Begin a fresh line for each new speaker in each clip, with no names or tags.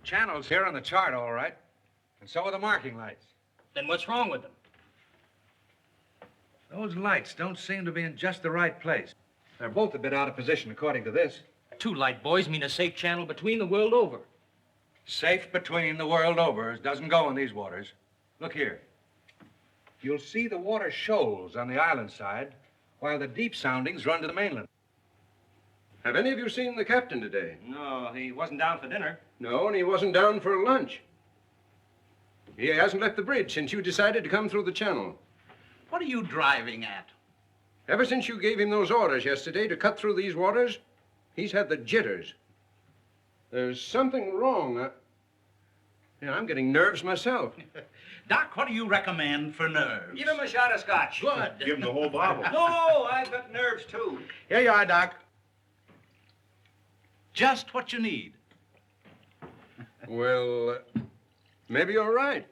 Channel's here on the chart, all right. And so are the marking lights.
Then what's wrong with them?
Those lights don't seem to be in just the right place. They're both a bit out of position, according to this.
2 light buoys mean a safe channel between the world over.
Safe between the world over doesn't go in these waters. Look here. You'll see the water shoals on the island side, while the deep soundings run to the mainland.
Have any of you seen the captain today?
No, he wasn't down for dinner.
No, and he wasn't down for lunch. He hasn't left the bridge since you decided to come through the channel.
What are you driving at?
Ever since you gave him those orders yesterday to cut through these waters, he's had the jitters. There's something wrong. I'm getting nerves myself.
Doc, what do you recommend for nerves?
Give him a shot of scotch.
Good.
Give him the whole bottle.
No, I've got nerves, too.
Here you are, Doc. Just what you need.
Well, maybe you're right.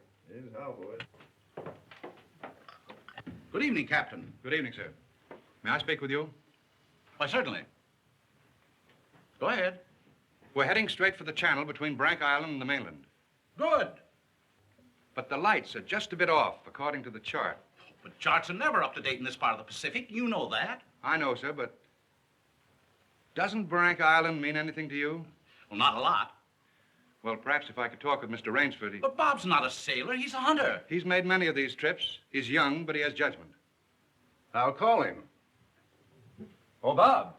Good evening, Captain.
Good evening, sir. May I speak with you?
Why, certainly. Go ahead.
We're heading straight for the channel between Brank Island and the mainland.
Good.
But the lights are just a bit off, according to the chart.
But charts are never up to date in this part of the Pacific. You know that.
I know, sir, but doesn't Brank Island mean anything to you?
Well, not a lot.
Well, perhaps if I could talk with Mr. Rainsford.
But Bob's not a sailor. He's a hunter.
He's made many of these trips. He's young, but he has judgment.
I'll call him.
Oh, Bob.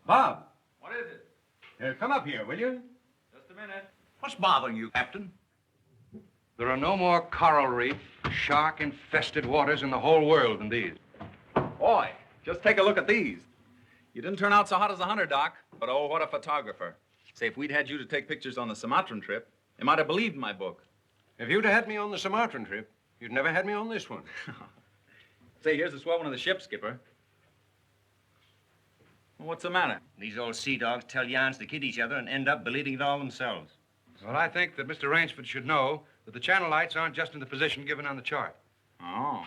Bob.
What is it?
Come up here, will you?
Just a minute.
What's bothering you, Captain?
There are no more coral reef, shark-infested waters in the whole world than these.
Boy, just take a look at these. You didn't turn out so hot as a hunter, Doc, but oh, what a photographer. Say, if we'd had you to take pictures on the Sumatran trip, you might have believed my book.
If you'd have had me on the Sumatran trip, you'd never had me on this one.
Say, here's the swell one of the ship, Skipper. Well, what's the matter?
These old sea dogs tell yarns to kid each other and end up believing it all themselves.
Well, I think that Mr. Rainsford should know that the channel lights aren't just in the position given on the chart.
Oh.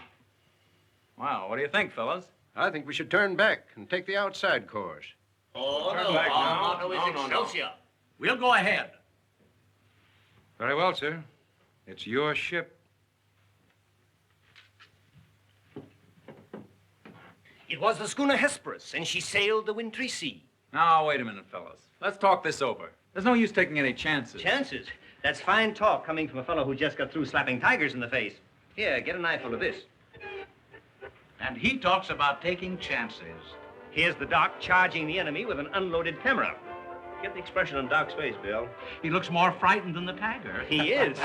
Well, what do you think, fellas?
I think we should turn back and take the outside course.
Oh,
Turn back now.
no,
No.
Excelsior. We'll go ahead.
Very well, sir. It's your ship.
It was the schooner Hesperus, and she sailed the wintry sea.
Now, wait a minute, fellas. Let's talk this over. There's no use taking any chances.
Chances? That's fine talk coming from a fellow who just got through slapping tigers in the face. Here, get an eyeful of this.
And he talks about taking chances.
Here's the Doc charging the enemy with an unloaded camera. Get the expression on Doc's face, Bill.
He looks more frightened than the tiger.
He is.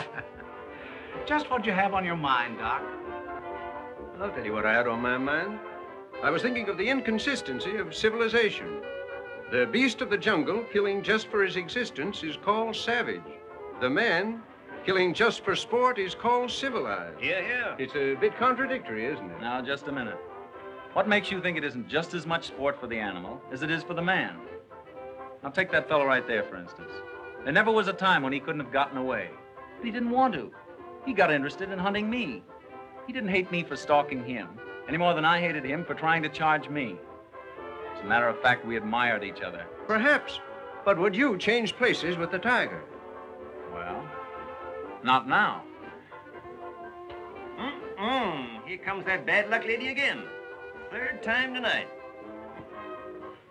Just what you have on your mind, Doc.
I'll tell you what I had on my mind. I was thinking of the inconsistency of civilization. The beast of the jungle, killing just for his existence, is called savage. The man, killing just for sport, is called civilized.
Yeah.
It's a bit contradictory, isn't it?
Now, just a minute. What makes you think it isn't just as much sport for the animal as it is for the man? Now, take that fellow right there, for instance. There never was a time when he couldn't have gotten away. But he didn't want to. He got interested in hunting me. He didn't hate me for stalking him, any more than I hated him for trying to charge me. As a matter of fact, we admired each other.
Perhaps. But would you change places with the tiger?
Well, not now.
Here comes that bad luck lady again. Third time tonight.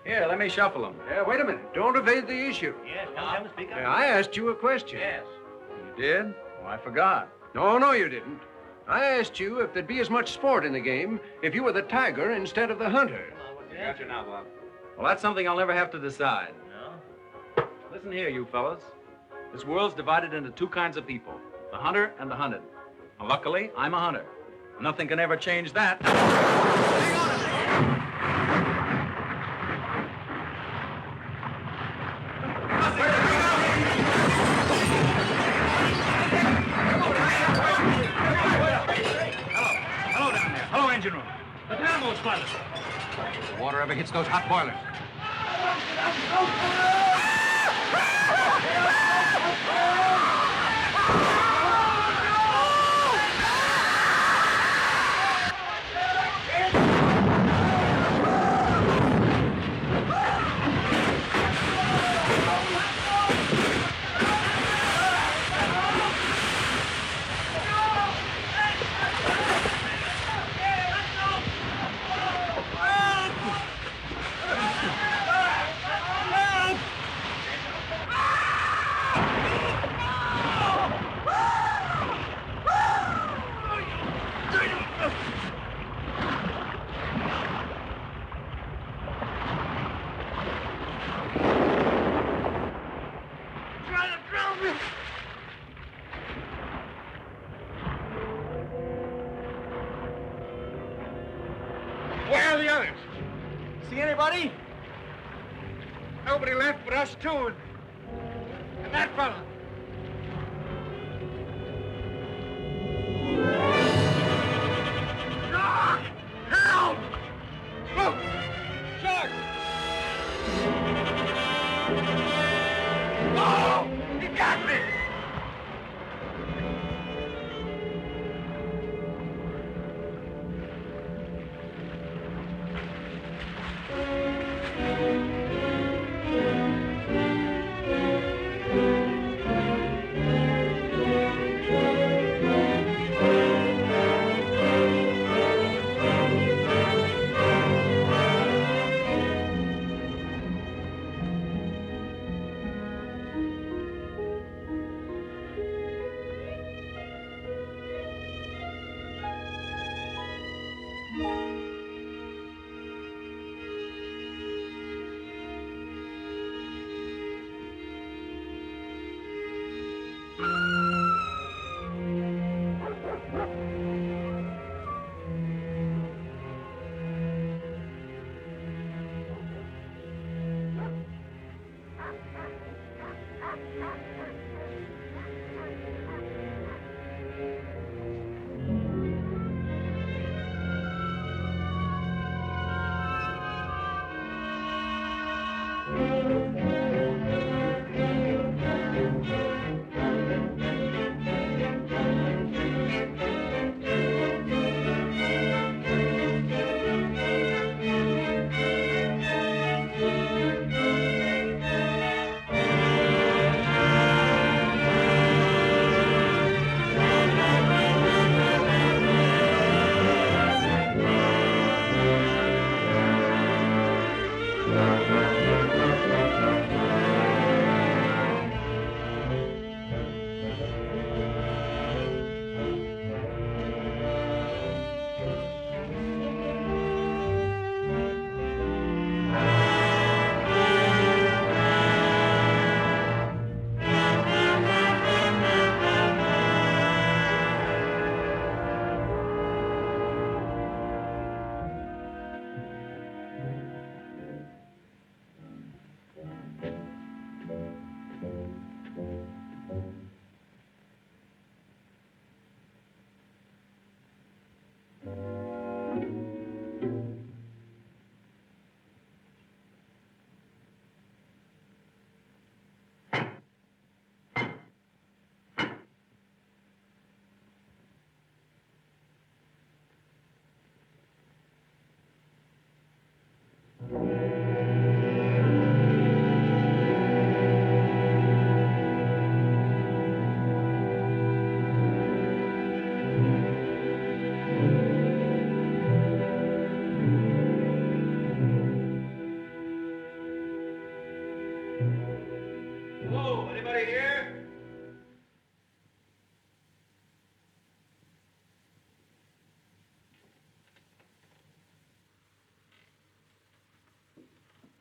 Here, let me shuffle him.
Wait a minute. Don't evade the issue.
Yes, come, speak up.
I asked you a question.
Yes.
You did? Oh, I forgot.
No, you didn't. I asked you if there'd be as much sport in the game if you were the tiger instead of the hunter.
Got you now, Bob. Well, that's something I'll never have to decide.
No?
Listen here, you fellas. This world's divided into 2 kinds of people, the hunter and the hunted. Now, luckily, I'm a hunter. Nothing can ever change that.
Hello down there. Hello, engine room. The dynamos, pilot.
The water ever hits those hot boilers. Where are the others?
See anybody?
Nobody left but us two and that fellow. Ah! Help! Look! Shark! Oh! He got me!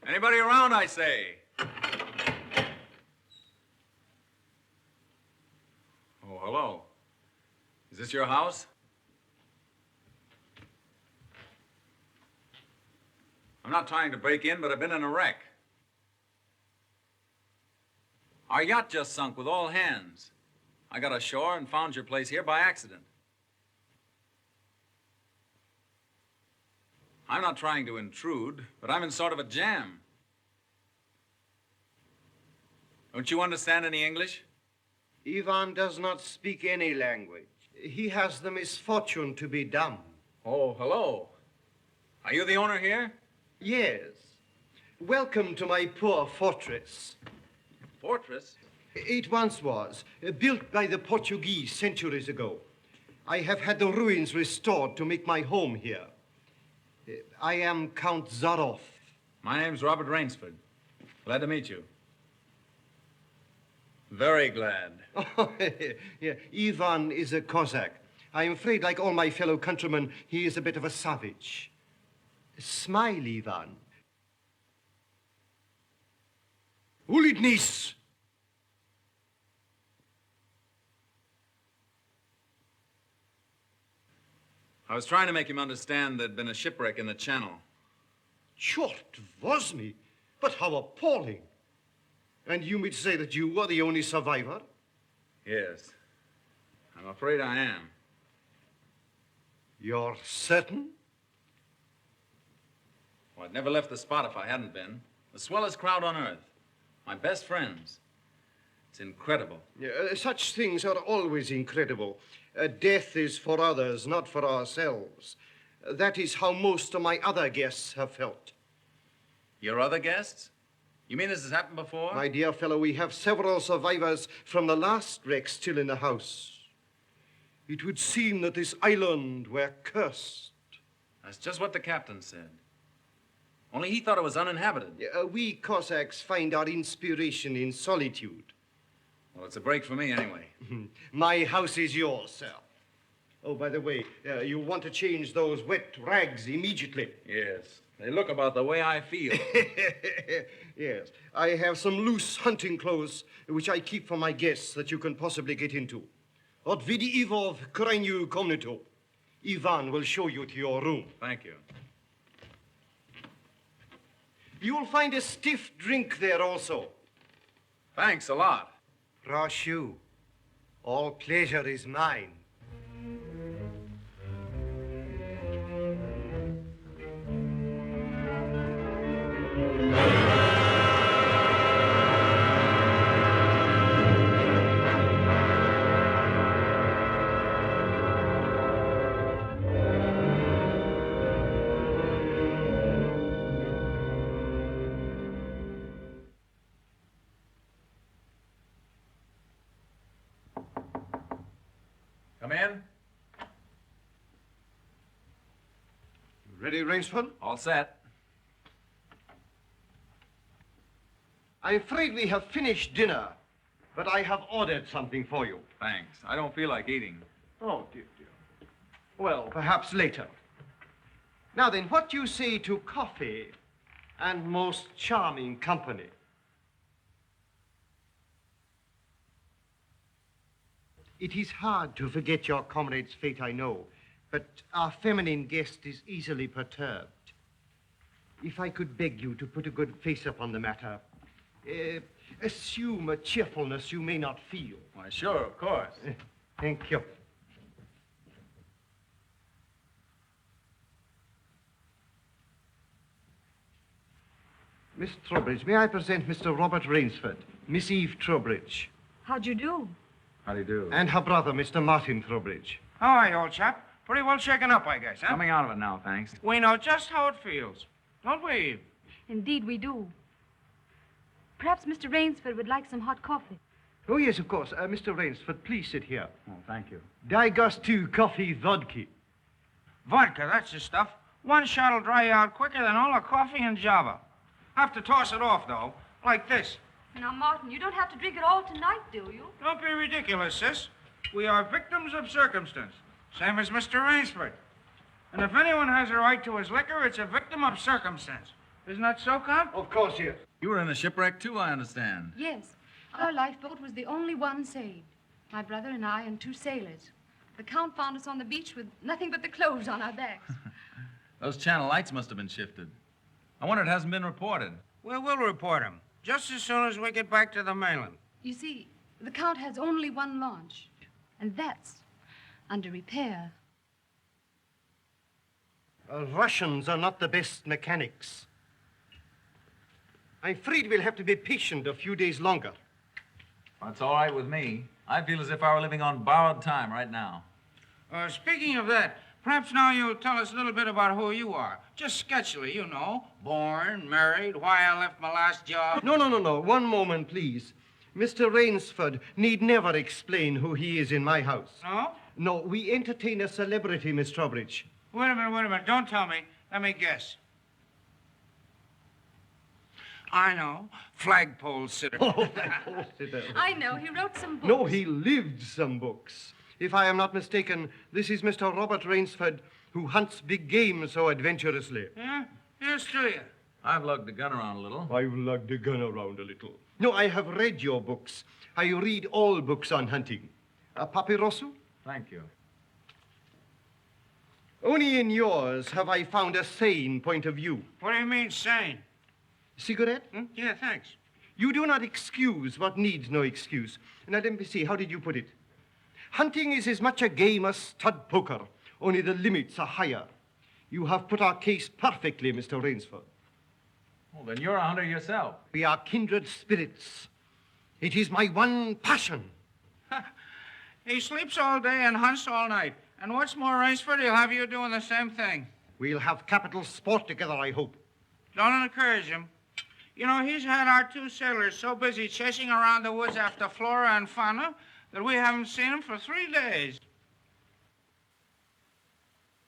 Anybody around, I say? Oh, hello. Is this your house? I'm not trying to break in, but I've been in a wreck. Our yacht just sunk with all hands. I got ashore and found your place here by accident. I'm not trying to intrude, but I'm in sort of a jam. Don't you understand any English?
Ivan does not speak any language. He has the misfortune to be dumb.
Oh, hello. Are you the owner here?
Yes. Welcome to my poor fortress.
Fortress?
It once was, built by the Portuguese centuries ago. I have had the ruins restored to make my home here. I am Count Zaroff.
My name's Robert Rainsford. Glad to meet you. Very glad.
Oh, yeah. Ivan is a Cossack. I'm afraid, like all my fellow countrymen, he is a bit of a savage. Smile, Ivan. Ulidnis!
I was trying to make him understand there'd been a shipwreck in the channel.
Chort was me, but how appalling. And you mean to say that you were the only survivor?
Yes. I'm afraid I am.
You're certain?
Well, I'd never left the spot if I hadn't been. The swellest crowd on earth. My best friends. It's incredible.
Such things are always incredible. Death is for others, not for ourselves. That is how most of my other guests have felt.
Your other guests? You mean this has happened before?
My dear fellow, we have several survivors from the last wreck still in the house. It would seem that this island were cursed.
That's just what the captain said. Only he thought it was uninhabited.
We Cossacks find our inspiration in solitude.
Well, it's a break for me anyway.
My house is yours, sir. Oh, by the way, you want to change those wet rags immediately.
Yes. They look about the way I feel.
Yes. I have some loose hunting clothes which I keep for my guests that you can possibly get into. Od vidi Ivov krajnyu komnatu. Ivan will show you to your room.
Thank you.
You'll find a stiff drink there also.
Thanks a lot.
Rashu, all pleasure is mine.
Come in.
Ready, Rainsford?
All set.
I'm afraid we have finished dinner, but I have ordered something for you.
Thanks. I don't feel like eating.
Oh, dear. Well, perhaps later. Now then, what do you say to coffee and most charming company? It is hard to forget your comrade's fate, I know, but our feminine guest is easily perturbed. If I could beg you to put a good face upon the matter, assume a cheerfulness you may not feel.
Why, sure, of course.
Thank you. Miss Trowbridge, may I present Mr. Robert Rainsford, Miss Eve Trowbridge,
How'd you do?
How do you do?
and her brother, Mr. Martin Trowbridge.
All right, old chap. Pretty well shaken up, I guess, huh?
Coming out of it now, thanks.
We know just how it feels. Don't we, Eve?
Indeed, we do. Perhaps Mr. Rainsford would like some hot coffee.
Oh, yes, of course. Mr. Rainsford, please sit here.
Oh, thank you.
Daj gostu coffee vodka.
Vodka, that's the stuff. One shot'll dry you out quicker than all the coffee in Java. Have to toss it off, though, like this.
Now, Martin, you don't have to drink it all tonight, do you?
Don't be ridiculous, sis. We are victims of circumstance, same as Mr. Rainsford. And if anyone has a right to his liquor, it's a victim of circumstance. Isn't that so, Count?
Of course, yes.
You were in a shipwreck, too, I understand.
Yes. Our lifeboat was the only one saved. My brother and I and two sailors. The Count found us on the beach with nothing but the clothes on our backs.
Those channel lights must have been shifted. I wonder it hasn't been reported.
We will report him, just as soon as we get back to the mainland.
You see, the Count has only one launch, and that's under repair.
Russians are not the best mechanics. I'm afraid we'll have to be patient a few days longer.
That's all right with me. I feel as if I were living on borrowed time right now.
Speaking of that, perhaps now you'll tell us a little bit about who you are. Just sketchily, you know. Born, married, why I left my last job.
No. One moment, please. Mr. Rainsford need never explain who he is in my house.
No?
No, we entertain a celebrity, Miss Trowbridge.
Wait a minute. Don't tell me. Let me guess. I know. Flagpole sitter.
Oh, that poor sitter.
I know. He wrote some books.
No, he lived some books. If I am not mistaken, this is Mr. Robert Rainsford, who hunts big game so adventurously.
Yeah? Here's to you.
I've lugged the gun around a little.
I've lugged the gun around a little. No, I have read your books. I read all books on hunting. Papirosu?
Thank you.
Only in yours have I found a sane point of view.
What do you mean, sane?
Cigarette?
Yeah, thanks.
You do not excuse what needs no excuse. Now, let me see, how did you put it? Hunting is as much a game as stud poker, only the limits are higher. You have put our case perfectly, Mr. Rainsford.
Well, then you're a hunter yourself.
We are kindred spirits. It is my one passion.
He sleeps all day and hunts all night. And what's more, Rainsford, he'll have you doing the same thing.
We'll have capital sport together, I hope.
Don't encourage him. You know, he's had our 2 sailors so busy chasing around the woods after flora and fauna that we haven't seen him for 3 days.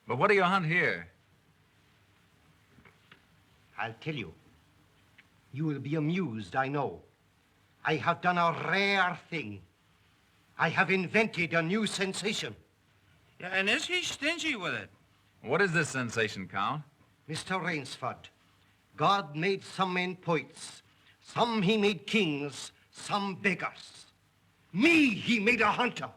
But what do you hunt here?
I'll tell you. You will be amused, I know. I have done a rare thing. I have invented a new sensation.
Yeah, and is he stingy with it?
What is this sensation, Count?
Mr. Rainsford, God made some men poets. Some he made kings, some beggars. Me he made a hunter.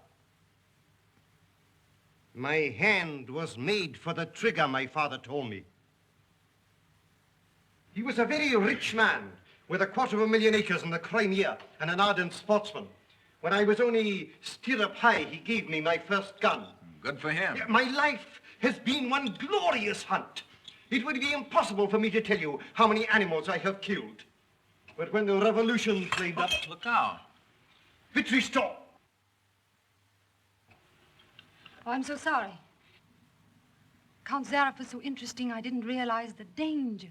My hand was made for the trigger, my father told me. He was a very rich man with 250,000 acres in the Crimea and an ardent sportsman. When I was only stirrup high, he gave me my first gun.
Good for him.
My life has been one glorious hunt. It would be impossible for me to tell you how many animals I have killed. But when the revolution flamed up...
Look out.
Victory stop!
Oh, I'm so sorry. Count Zaroff was so interesting, I didn't realize the danger.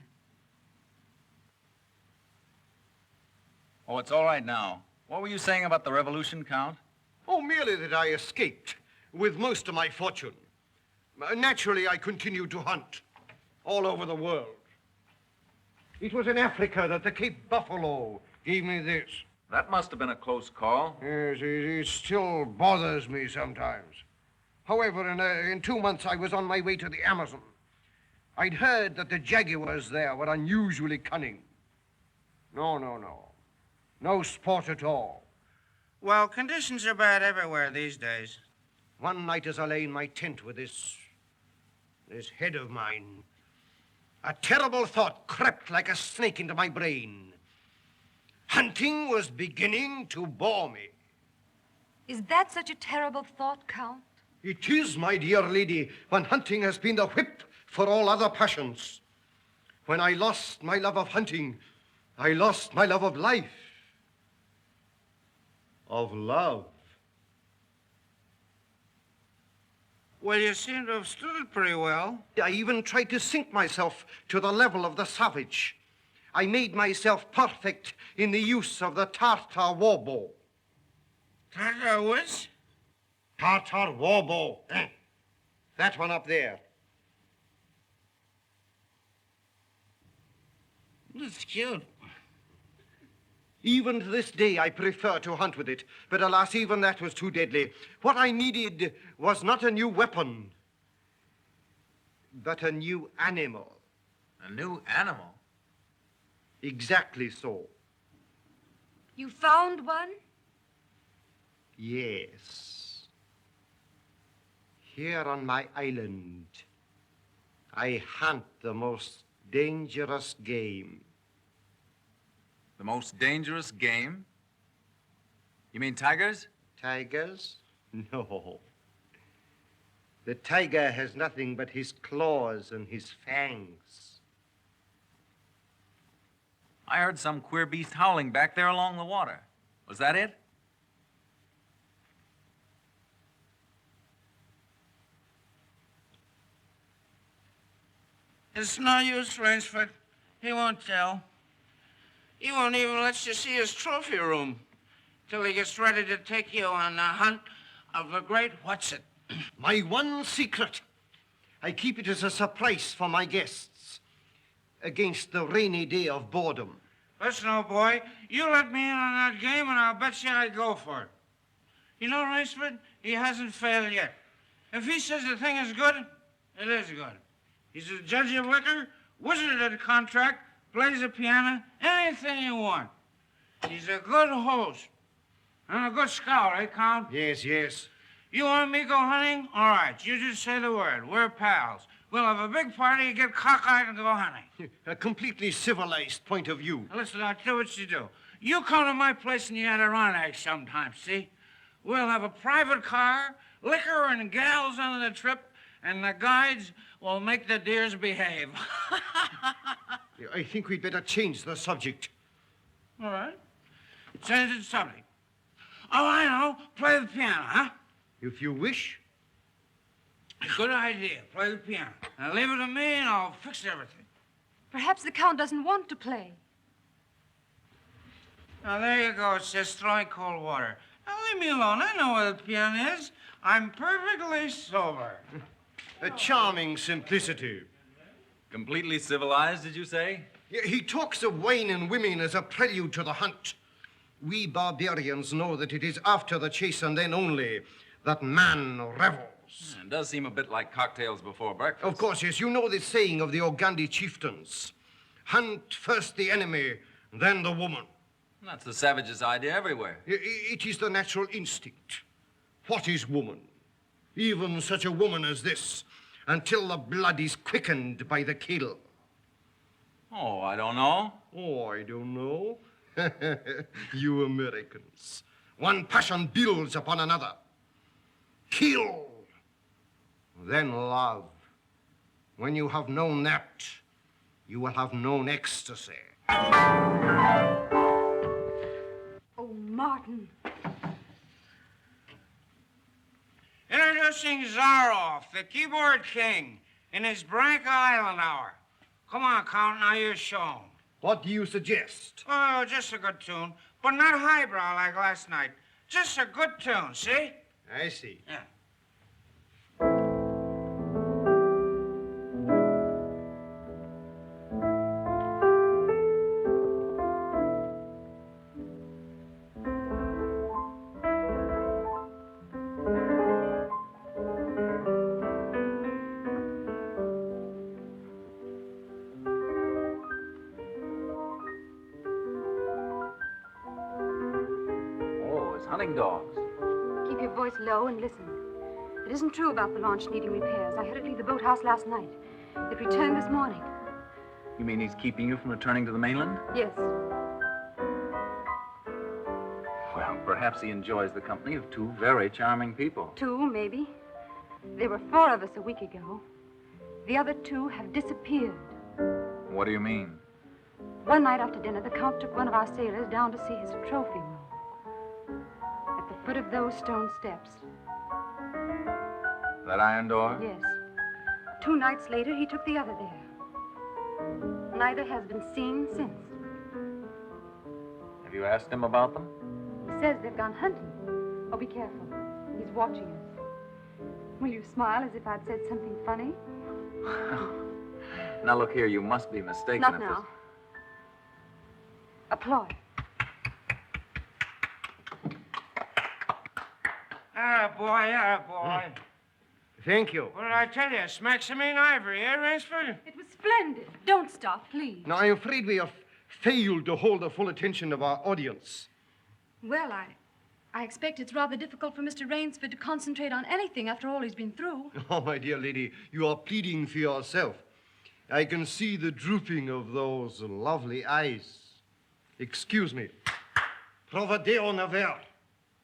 Oh, it's all right now. What were you saying about the revolution, Count?
Oh, merely that I escaped with most of my fortune. Naturally, I continued to hunt all over the world. It was in Africa that the Cape Buffalo gave me this.
That must have been a close call.
Yes, it still bothers me sometimes. However, in 2 months, I was on my way to the Amazon. I'd heard that the jaguars there were unusually cunning. No. No sport at all.
Well, conditions are bad everywhere these days.
One night as I lay in my tent with this head of mine, a terrible thought crept like a snake into my brain. Hunting was beginning to bore me.
Is that such a terrible thought, Count?
It is, my dear lady, when hunting has been the whip for all other passions. When I lost my love of hunting, I lost my love of life. Of love.
Well, you seem to have stood it pretty well.
I even tried to sink myself to the level of the savage. I made myself perfect in the use of the Tartar war bow.
Tartar what?
Tartar war bow. That one up there.
That's cute.
Even to this day, I prefer to hunt with it. But alas, even that was too deadly. What I needed was not a new weapon, but a new animal.
A new animal?
Exactly so.
You found one?
Yes. Here on my island, I hunt the most dangerous game.
The most dangerous game? You mean tigers?
Tigers? No. The tiger has nothing but his claws and his fangs.
I heard some queer beast howling back there along the water. Was that it?
It's no use, Rainsford. He won't tell. He won't even let you see his trophy room till he gets ready to take you on a hunt of the great what's-it.
My one secret. I keep it as a surprise for my guests against the rainy day of boredom.
Listen, old boy, you let me in on that game and I'll bet you I'd go for it. You know, Rainsford, he hasn't failed yet. If he says the thing is good, it is good. He's a judge of liquor, wizard at a contract, plays the piano, anything you want. He's a good host and a good scout, eh, Count?
Yes.
You want me to go hunting? All right, you just say the word. We're pals. We'll have a big party, get cockeyed, and go hunting.
A completely civilized point of view.
Now, listen, I'll do what you do. You come to my place in the Adirondacks sometime, see? We'll have a private car, liquor and gals on the trip, and the guides will make the deers behave.
I think we'd better change the subject.
All right. Change the subject. Oh, I know. Play the piano, huh?
If you wish.
Good idea. Play the piano. Now leave it to me and I'll fix everything.
Perhaps the Count doesn't want to play.
Now, there you go. It's just throwing cold water. Now, leave me alone. I know where the piano is. I'm perfectly sober.
A charming simplicity.
Completely civilized, did you say?
He talks of wine and women as a prelude to the hunt. We barbarians know that it is after the chase and then only that man revels.
It does seem a bit like cocktails before breakfast.
Of course, yes. You know the saying of the Ogandi chieftains. Hunt first the enemy, then the woman.
That's the savage's idea everywhere.
It is the natural instinct. What is woman? Even such a woman as this, until the blood is quickened by the kill.
Oh, I don't know.
Oh, I don't know. You Americans. One passion builds upon another. Kill, then love. When you have known that, you will have known ecstasy.
Oh, Martin.
Introducing Zaroff, the keyboard king, in his Branca Island hour. Come on, Count, now you show him.
What do you suggest?
Oh, just a good tune, but not highbrow like last night. Just a good tune, see?
I see.
Yeah.
Hunting dogs.
Keep your voice low and listen. It isn't true about the launch needing repairs. I had it leave the boathouse last night. It returned this morning.
You mean he's keeping you from returning to the mainland?
Yes.
Well, perhaps he enjoys the company of two very charming people.
Two, maybe. There were 4 of us a week ago. The other 2 have disappeared.
What do you mean?
One night after dinner, the Count took one of our sailors down to see his trophy room. At the foot of those stone steps.
That iron door?
Yes. 2 nights later, he took the other there. Neither has been seen since.
Have you asked him about them?
He says they've gone hunting. Oh, be careful. He's watching us. Will you smile as if I'd said something funny?
Now, look here, you must be mistaken.
Not now. Applaud.
Boy.
Thank you.
What did I tell you? Smack some in ivory, eh, Rainsford?
It was splendid. Don't stop, please.
Now, I'm afraid we have failed to hold the full attention of our audience.
Well, I expect it's rather difficult for Mr. Rainsford to concentrate on anything after all he's been through.
Oh, my dear lady, you are pleading for yourself. I can see the drooping of those lovely eyes. Excuse me. Provadeo naver.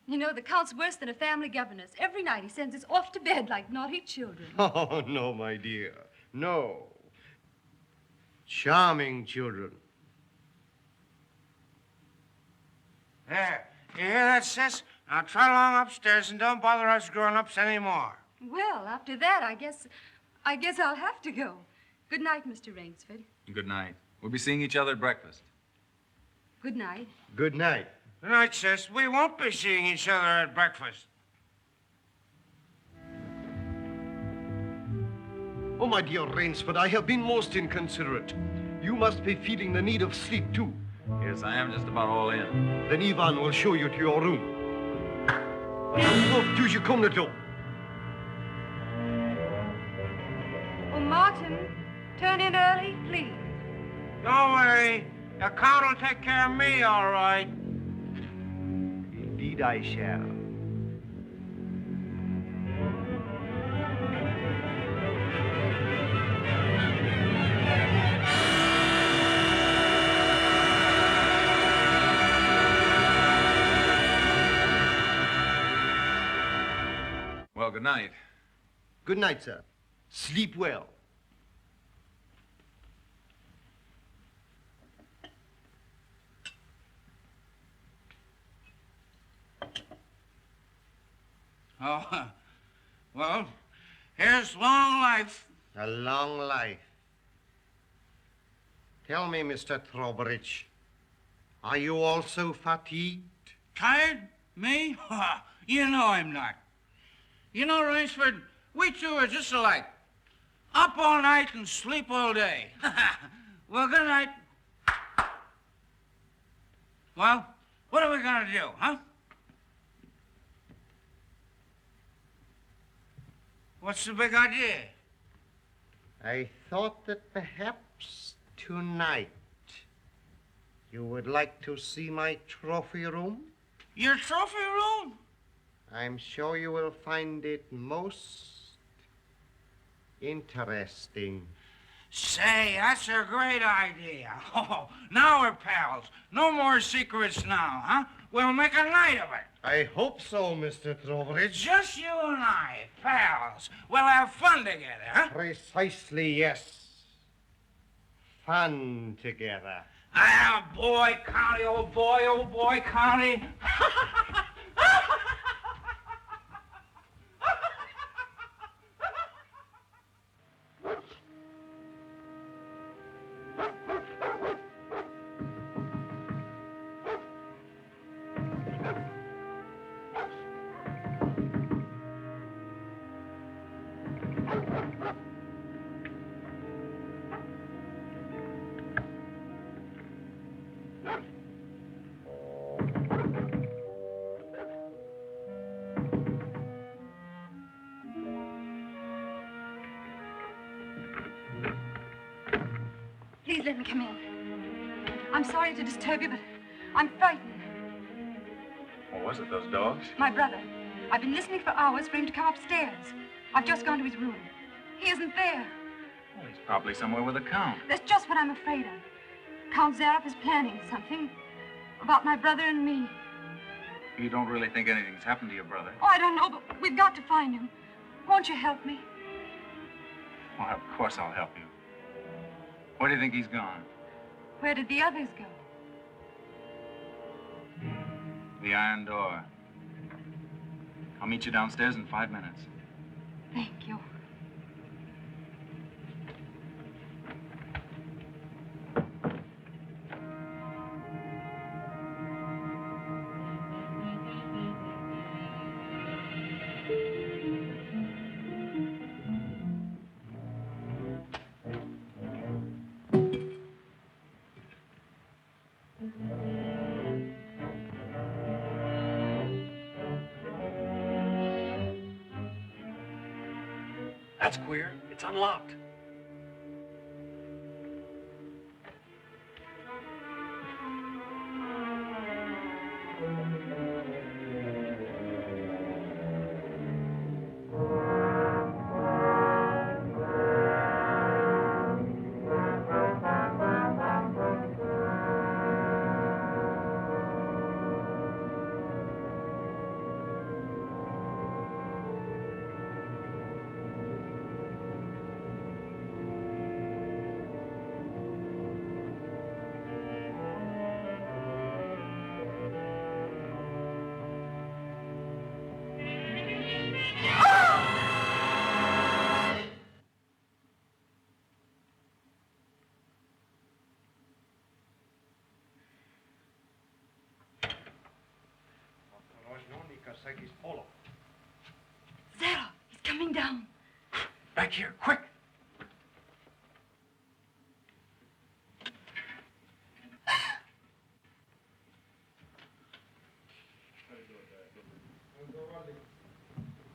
You know, the Count's worse than a family governess. Every night he sends us off to bed like naughty children.
Oh, no, my dear. No. Charming children.
There. You hear that, sis? Now trot along upstairs and don't bother us grown-ups anymore.
Well, after that, I guess I'll have to go. Good night, Mr. Rainsford.
Good night. We'll be seeing each other at breakfast.
Good night.
Good night.
Good night, sis. We won't be seeing each other at breakfast.
Oh, my dear Rainsford, I have been most inconsiderate. You must be feeling the need of sleep, too.
Yes, I am just about all in.
Then Ivan will show you to your room. Oh, do you come to do?
Oh, Martin, turn in early, please.
Don't worry. The Count will take care of me, all right.
Indeed I shall.
good night.
Good night, sir. Sleep well.
Oh, well, here's long life.
A long life. Tell me, Mr. Trowbridge, are you also fatigued?
Tired? Me? You know I'm not. You know, Rainsford, we two are just alike. Up all night and sleep all day. Well, good night. Well, what are we gonna do, huh? What's the big idea?
I thought that perhaps tonight you would like to see my trophy room.
Your trophy room?
I'm sure you will find it most interesting.
Say, that's a great idea. Oh, now we're pals. No more secrets now, huh? We'll make a night of it.
I hope so, Mr. Trowbridge.
Just you and I, pals. We'll have fun together, huh?
Precisely, yes. Fun together.
Ah, boy, County, old boy, County.
Please let me come in. I'm sorry to disturb you, but I'm frightened.
What was it, those dogs?
My brother. I've been listening for hours for him to come upstairs. I've just gone to his room. He isn't there.
Well, he's probably somewhere with the Count.
That's just what I'm afraid of. Count Zaroff is planning something about my brother and me.
You don't really think anything's happened to your brother?
Oh, I don't know, but we've got to find him. Won't you help me?
Well, of course I'll help you. Where do you think he's gone?
Where did the others go?
The iron door. I'll meet you downstairs in 5 minutes.
Thank you.
That's queer. It's unlocked.
Zaroff, he's coming down.
Back here, quick.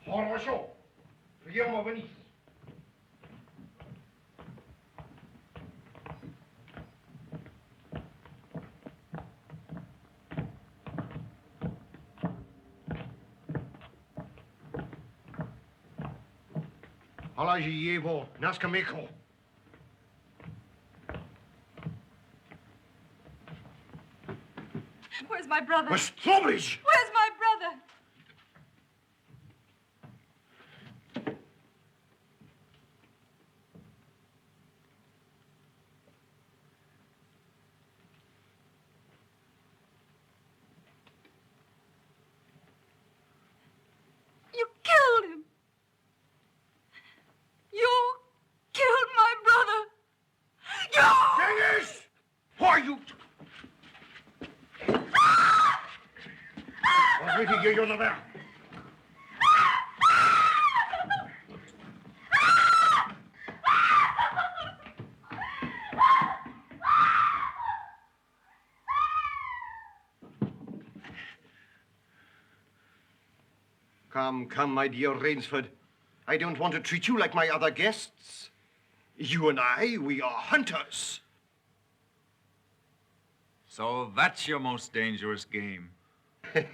Хорошо. Приема вниз. Положи его на скамейку.
Where's my brother?
Miss Trowbridge!
Where's my brother?
You're not there. Come, my dear Rainsford. I don't want to treat you like my other guests. You and I, we are hunters.
So that's your most dangerous game.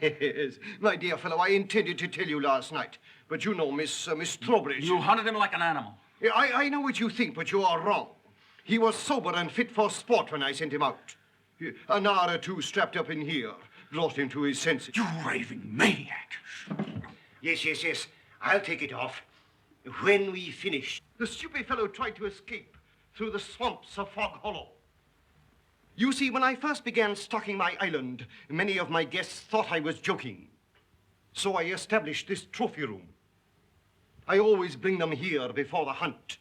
Yes, my dear fellow, I intended to tell you last night, but you know Miss Trowbridge.
You hunted him like an animal.
Yeah, I know what you think, but you are wrong. He was sober and fit for sport when I sent him out. An hour or two strapped up in here brought him to his senses.
You raving maniac.
Yes. I'll take it off. When we finish. The stupid fellow tried to escape through the swamps of Fog Hollow. You see, when I first began stocking my island, many of my guests thought I was joking. So I established this trophy room. I always bring them here before the hunt.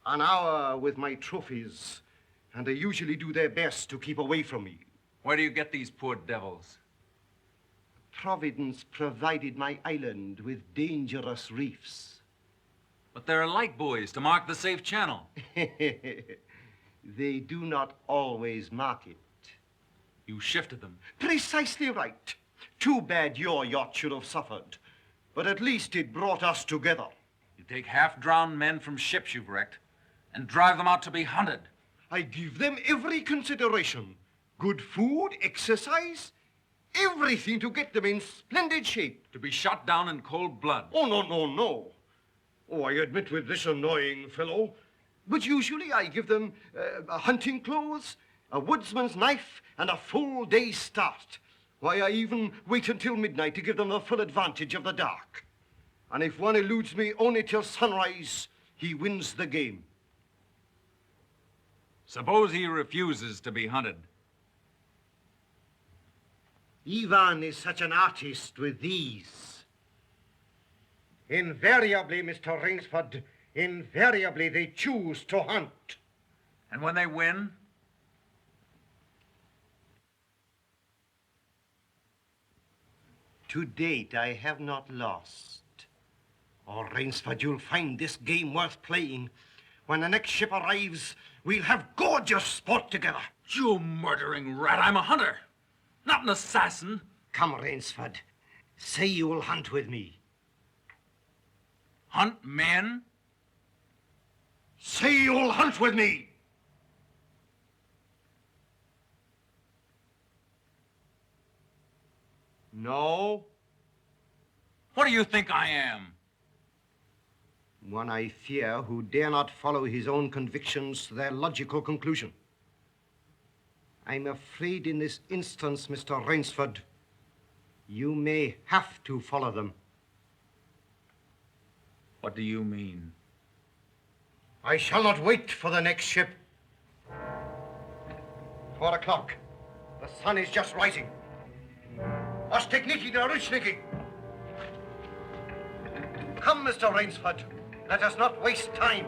An hour with my trophies, and they usually do their best to keep away from me.
Where do you get these poor devils?
Providence provided my island with dangerous reefs.
But there are light buoys to mark the safe channel.
They do not always mark it.
You shifted them.
Precisely right. Too bad your yacht should have suffered. But at least it brought us together.
You take half-drowned men from ships you've wrecked and drive them out to be hunted.
I give them every consideration. Good food, exercise, everything to get them in splendid shape.
To be shot down in cold blood.
Oh, no. Oh, I admit with this annoying fellow. But usually I give them hunting clothes, a woodsman's knife, and a full day's start. Why, I even wait until midnight to give them the full advantage of the dark. And if one eludes me only till sunrise, he wins the game.
Suppose he refuses to be hunted.
Ivan is such an artist with these. Invariably, Mr. Rainsford, invariably they choose to hunt.
And when they win?
To date, I have not lost. Oh, Rainsford, you'll find this game worth playing. When the next ship arrives, we'll have gorgeous sport together.
You murdering rat, I'm a hunter, not an assassin.
Come, Rainsford, say you will hunt with me.
Hunt men?
Say you'll hunt with me! No?
What do you think I am?
One I fear who dare not follow his own convictions to their logical conclusion. I'm afraid in this instance, Mr. Rainsford, you may have to follow them.
What do you mean?
I shall not wait for the next ship. 4 o'clock. The sun is just rising. Ostekniki, Narushniki. Come, Mr. Rainsford. Let us not waste time.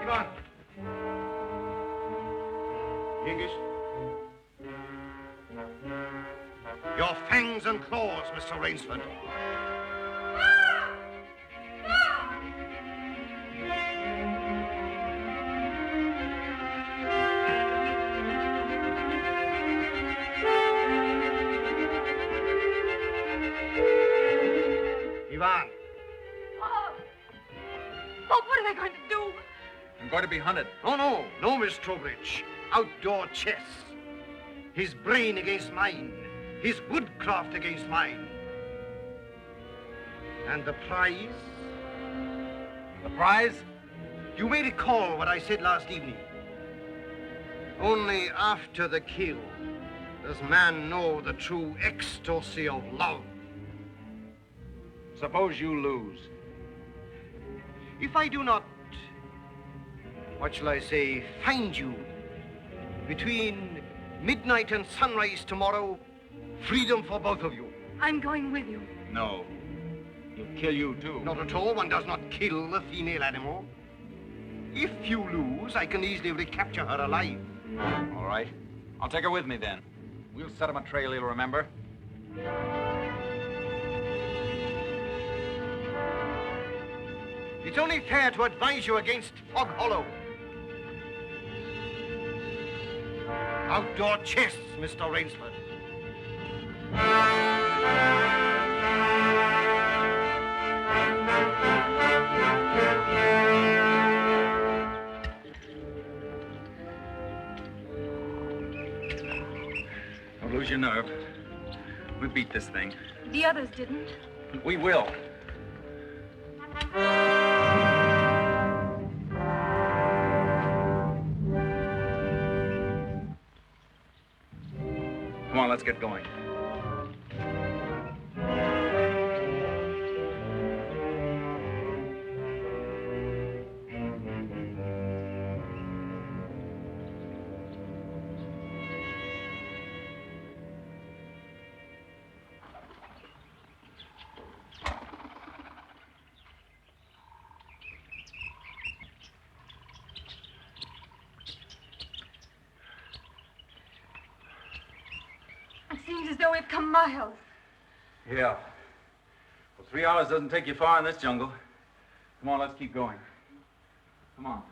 Ivan. Yengish. Your fangs and claws, Mr. Rainsford. Ivan.
Oh, what are they going to do?
I'm going to be hunted.
No, Miss Trowbridge. Outdoor chess. His brain against mine. His woodcraft against mine. And the prize?
The prize?
You may recall what I said last evening. Only after the kill does man know the true ecstasy of love.
Suppose you lose.
If I do not, what shall I say, find you, between midnight and sunrise tomorrow, freedom for both of you.
I'm going with you.
No. He'll kill you, too.
Not at all. One does not kill a female animal. If you lose, I can easily recapture her alive.
All right. I'll take her with me, then. We'll set him a trail he'll remember.
It's only fair to advise you against Fog Hollow. Outdoor chests, Mr. Rainsford.
Don't lose your nerve. We beat this thing.
The others didn't.
We will. Come on, let's get going.
It seems as though we've come miles.
Yeah. Well, 3 hours doesn't take you far in this jungle. Come on, let's keep going. Come on.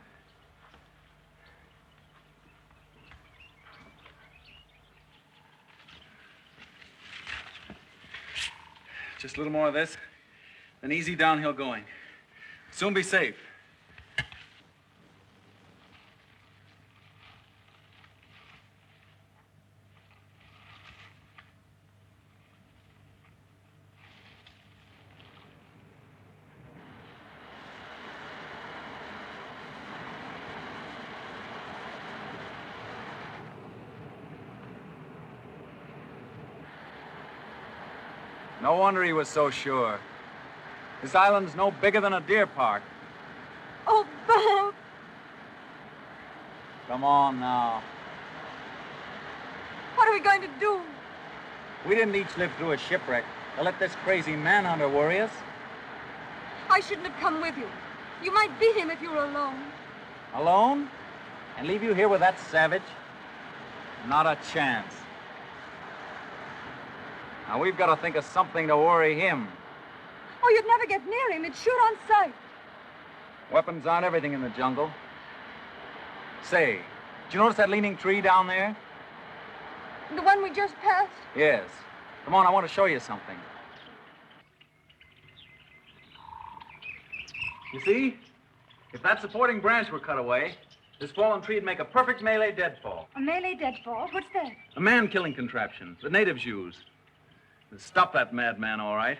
Just a little more of this, then easy downhill going. Soon be safe. No wonder he was so sure. This island's no bigger than a deer park.
Oh, Bob!
Come on now.
What are we going to do?
We didn't each live through a shipwreck to let this crazy manhunter worry us.
I shouldn't have come with you. You might beat him if you were alone.
Alone? And leave you here with that savage? Not a chance. Now, we've got to think of something to worry him.
Oh, you'd never get near him. He'd shoot on sight.
Weapons aren't everything in the jungle. Say, did you notice that leaning tree down there?
The one we just passed?
Yes. Come on, I want to show you something. You see? If that supporting branch were cut away, this fallen tree would make a perfect melee deadfall.
A melee deadfall? What's that?
A man-killing contraption the natives use. It'll stop that madman, all right.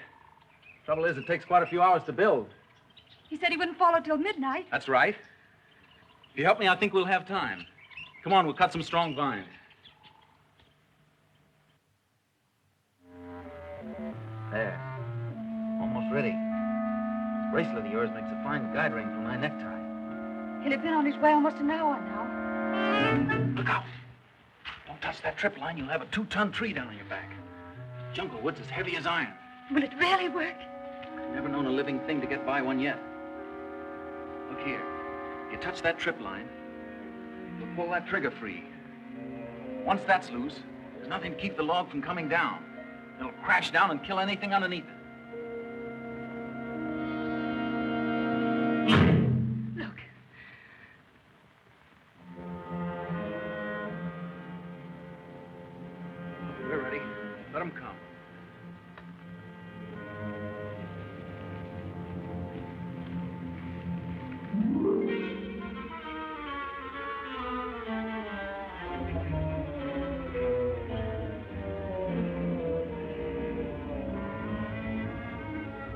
Trouble is, it takes quite a few hours to build.
He said he wouldn't follow till midnight.
That's right. If you help me, I think we'll have time. Come on, we'll cut some strong vines. There. Almost ready. This bracelet of yours makes a fine guide ring for my necktie.
He'll have been on his way almost an hour now.
Look out. Don't touch that trip line. You'll have a 2-ton tree down on your back. Jungle wood's as heavy as iron.
Will it really work?
Never known a living thing to get by one yet. Look here. You touch that trip line, you'll pull that trigger free. Once that's loose, there's nothing to keep the log from coming down. It'll crash down and kill anything underneath it.
Look.
We're ready. Let them come.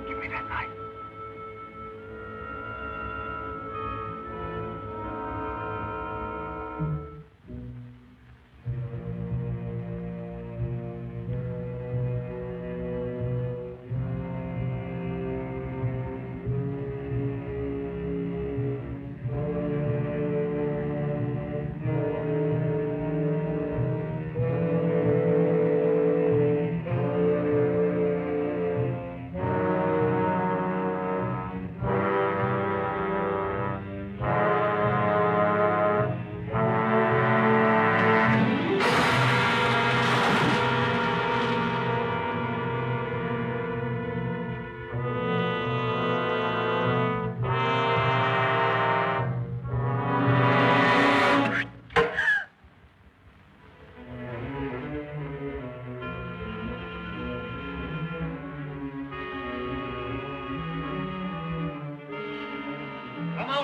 Give me that knife.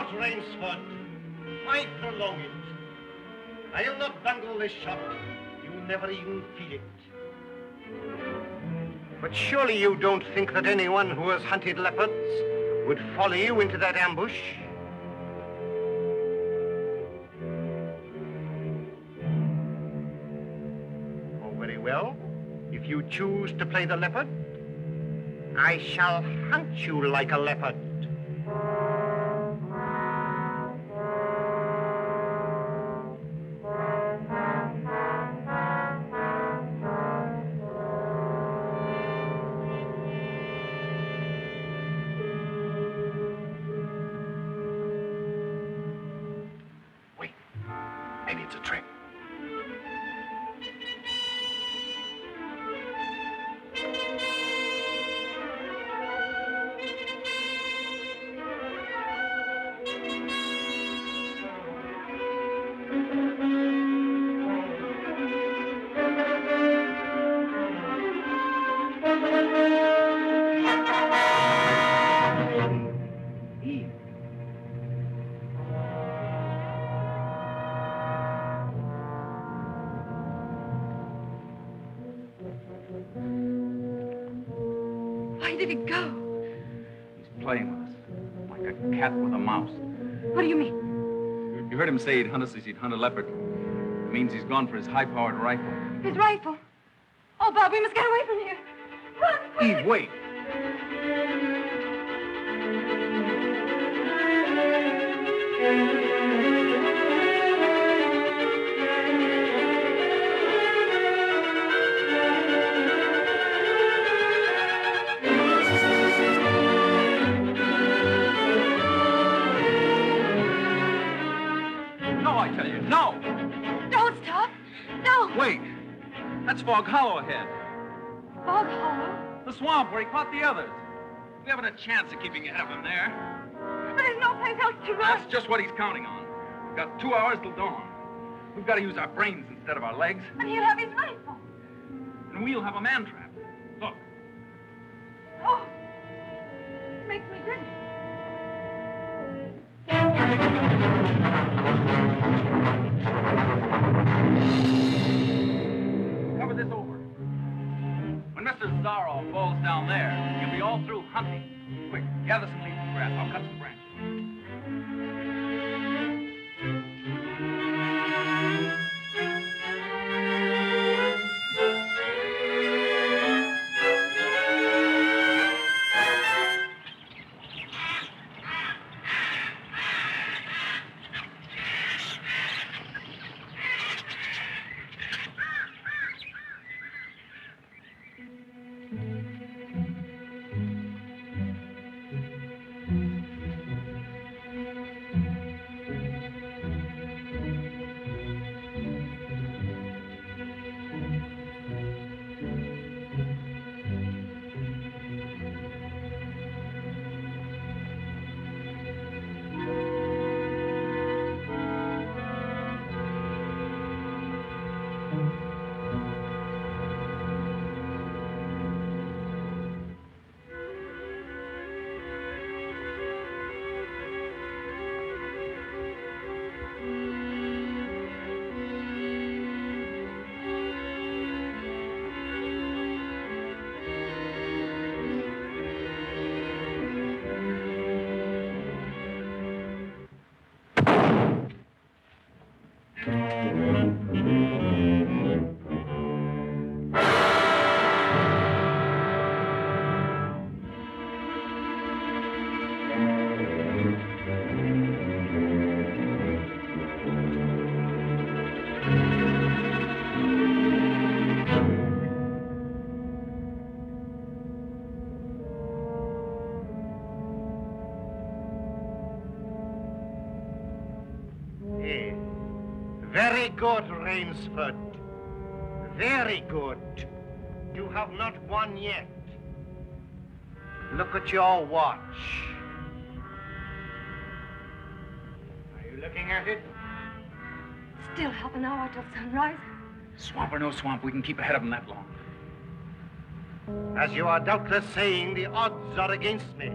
not, Rainsford. Why prolong it? I'll not bungle this shot. You'll never even feel it. But surely you don't think that anyone who has hunted leopards would follow you into that ambush? Oh, very well. If you choose to play the leopard, I shall hunt you like a leopard.
Maybe it's a trick.
Where did he go?
He's playing with us, like a cat with a mouse.
What do you mean?
You heard him say he'd hunt us as he'd hunt a leopard. It means he's gone for his high-powered rifle.
His rifle. Oh, Bob, we must get away from here. Run, quick!
Eve, wait. No, I tell you, no!
Don't stop. No.
Wait. That's Fog Hollow ahead.
Fog Hollow?
The swamp where he caught the others. We haven't a chance of keeping ahead of him there.
But there's no place else to run.
That's just what he's counting on. We've got 2 hours till dawn. We've got to use our brains instead of our legs.
And he'll have his rifle.
And we'll have a man trap. Look.
Oh. It makes me dizzy.
Cover this over. When Mr. Zaroff falls down there, he'll be all through hunting. Quick, gather some leaves and grass. I'll cut some branches.
Very good, Rainsford. Very good. You have not won yet. Look at your watch. Are you looking at it?
Still half an hour till sunrise.
Swamp or no swamp, we can keep ahead of him that long.
As you are doubtless saying, the odds are against me.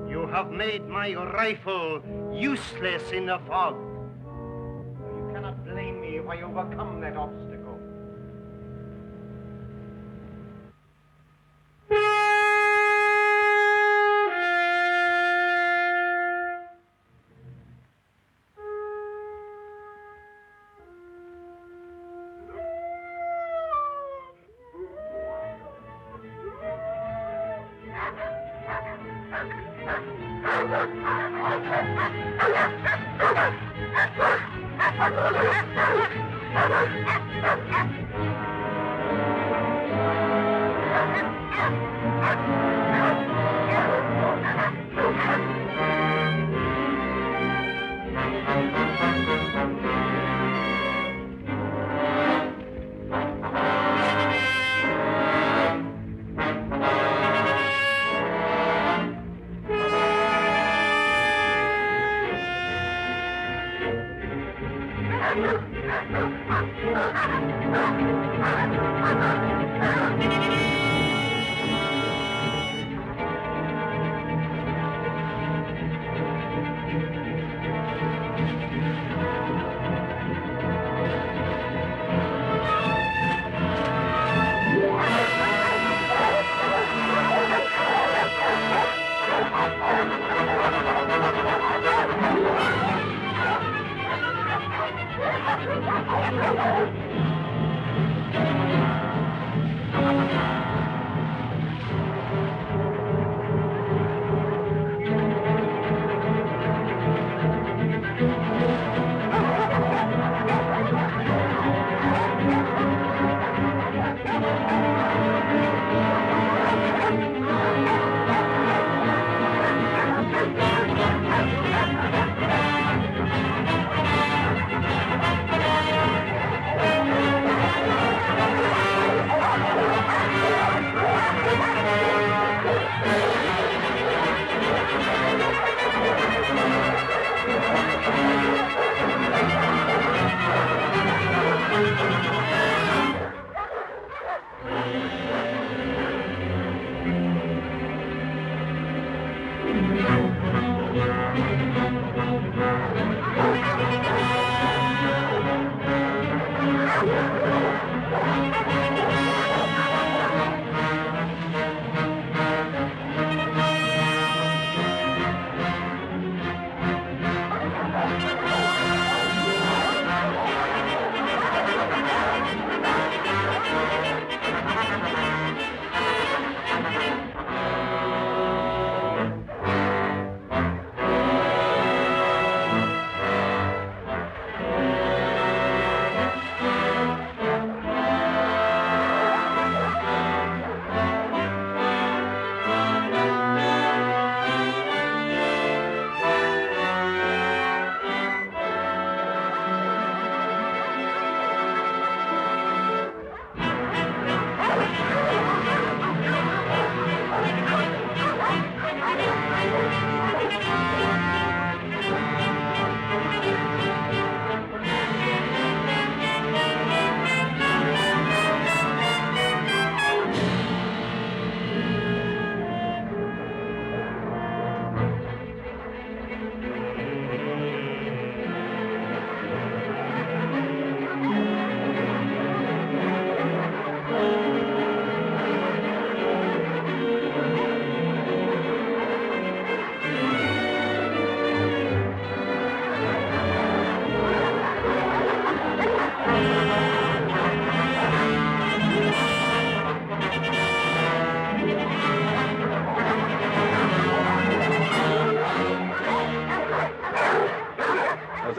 You have made my rifle useless in the fog. You cannot blame me if I overcome that obstacle.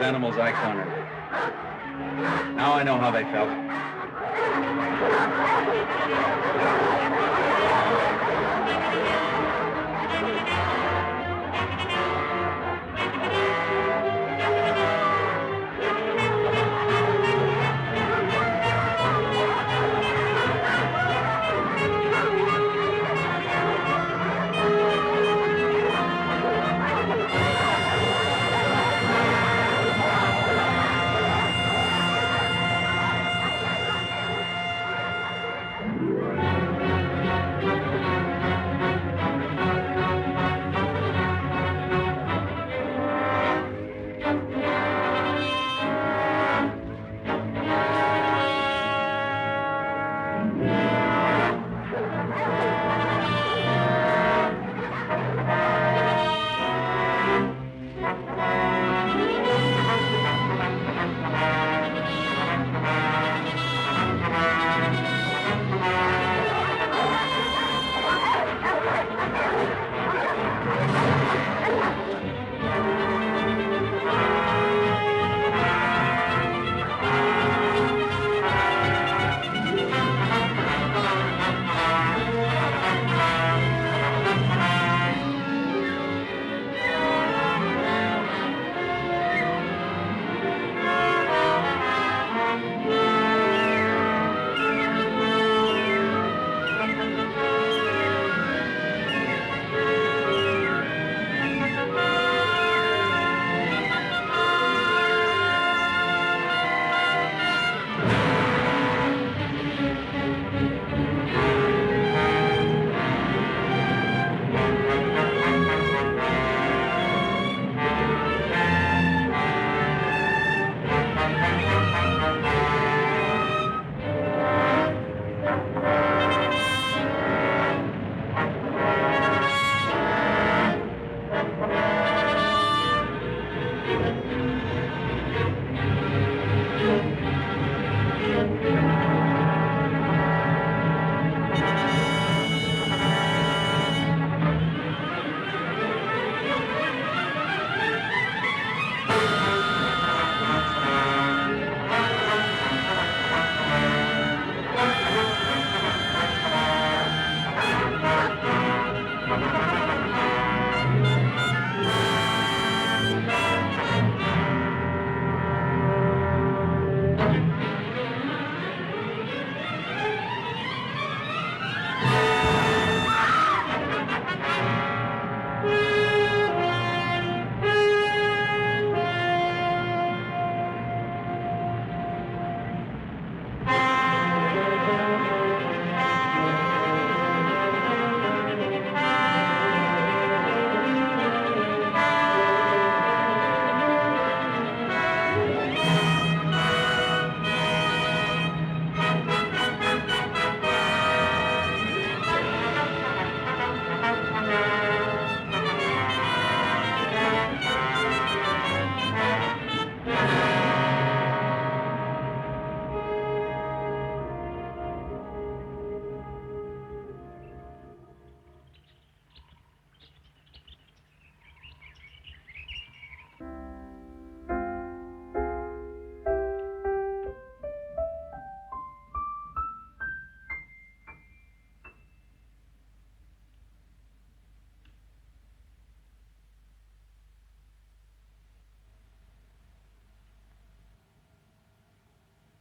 Animals I cornered. Now I know how they felt.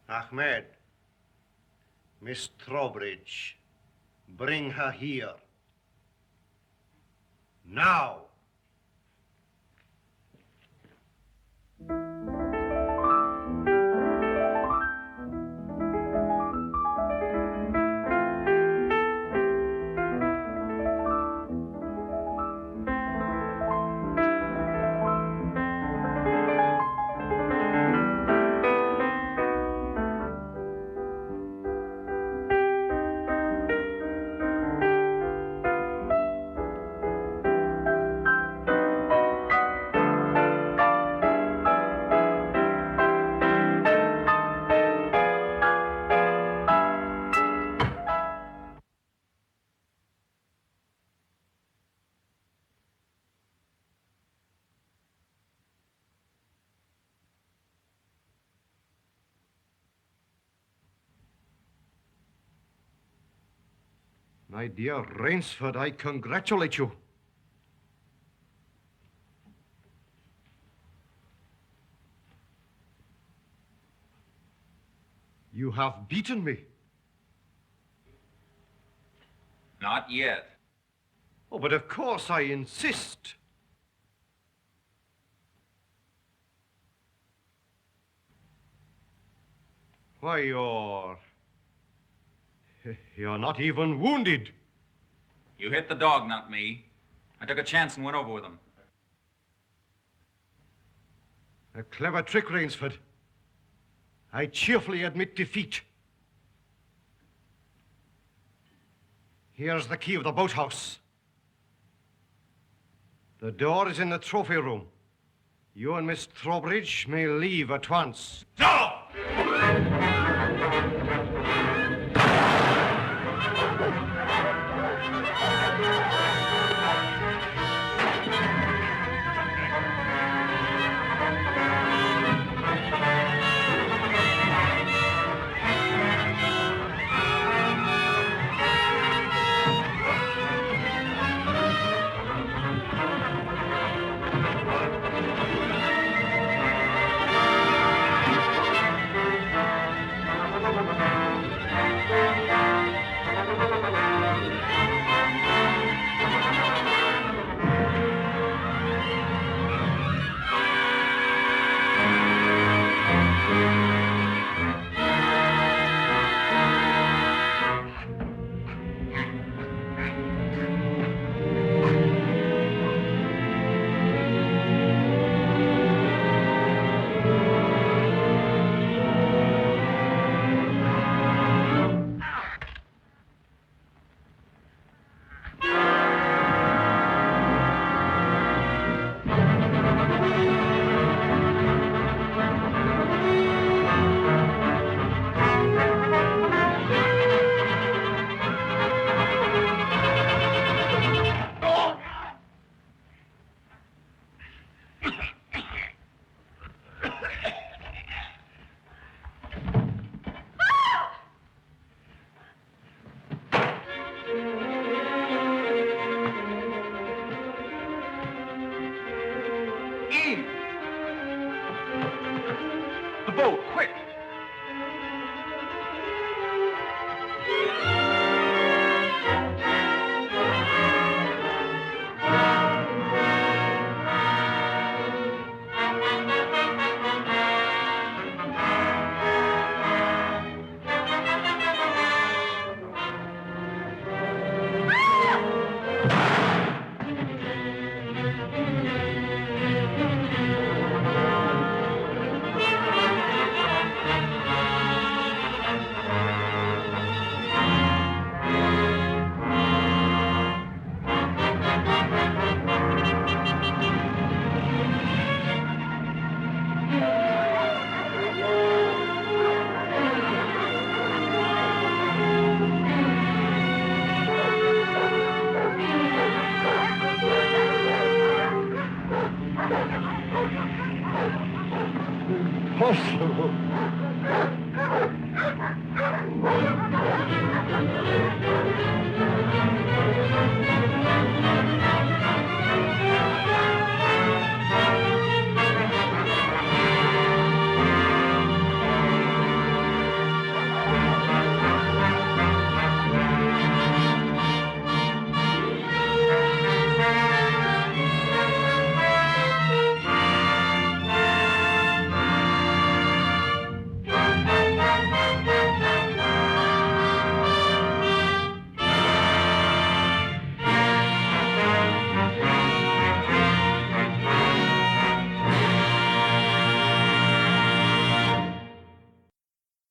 Ahmed, Miss Trowbridge, bring her here. Now. My dear Rainsford, I congratulate you. You have beaten me.
Not yet.
Oh, but of course I insist. Why, you're not even wounded.
You hit the dog, not me. I took a chance and went over with him.
A clever trick, Rainsford. I cheerfully admit defeat. Here's the key of the boathouse. The door is in the trophy room. You and Miss Trowbridge may leave at once.
No!
Impossible.